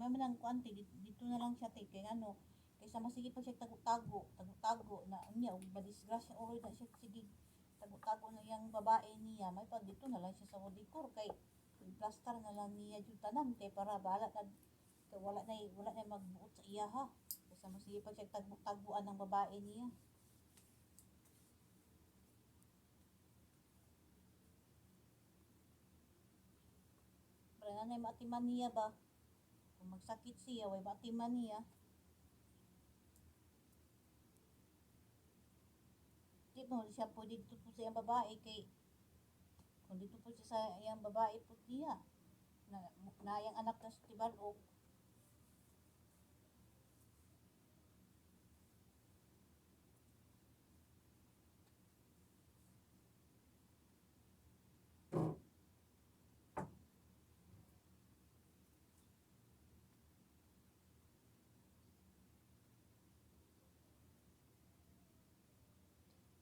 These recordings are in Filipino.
may manang kuanti dito na lang siya kay ano, kaysa masige pa siya tago na unya og madisgrasya ulo na siya sige tago na yang babae niya may pag dito na lang siya sa Wadikor kay plaster na lang niya jud tanan kay para bahala na kay wala na magbuot sa iya ha kaysa masige pa siya taguan ng babae niya. Para nanay maatiman niya ba kung magsakit siya way maatiman niya. Di mo siya pwede dito po sa iyang babae kay kung dito po siya sa iyang babae po niya na iyang anak na sa tibalok.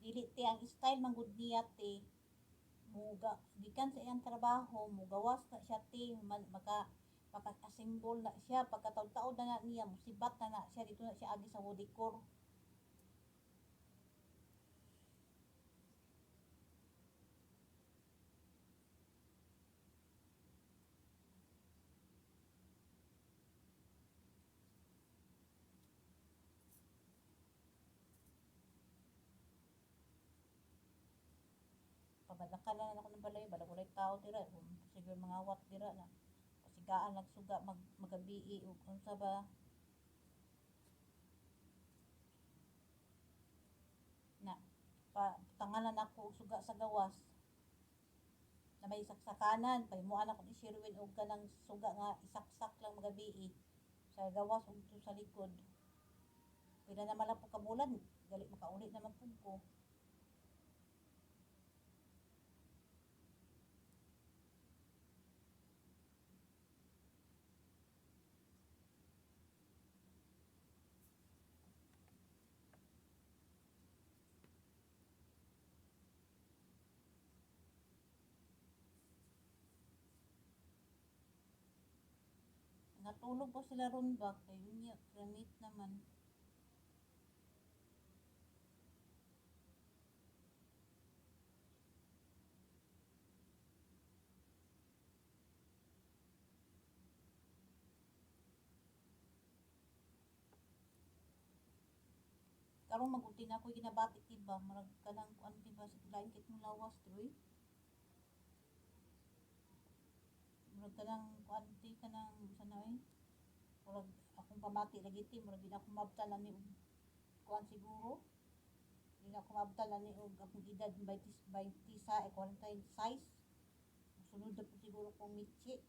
Dili te ang style manggod niya te muga gikan sa iyang trabaho mugawas na siya te maka-assemble na siya pagkataon-taon na niya musibat na siya dito na siya agi sa Wadikor. Pabadlakan lang ako ng balay bala walay tao dira kung siguro mga awat dira na pasigaan nagsuga magabii ug unsa ba na tangalan ako og suga sa gawas na may saksakanan pahimuan ako ni Sherwin og kanang suga nga isaksak lang magabii sa gawas ug sa likod pila naman lang po kabulan gali makauli naman pud ko. Natulog po sila ron ba kay unya granite naman. Karong magunti na ako ginabatik tiba murag kanang kuan tiba sa lain kit mong lawas troy. Murag kanang kuan ti kanang sanoy murag akong pamati lagi ti murag di na ako mabtan ani og kuan siguro di na ako mabtan ani og akong edad 20 sa 46 sunod na po siguro kong mitsi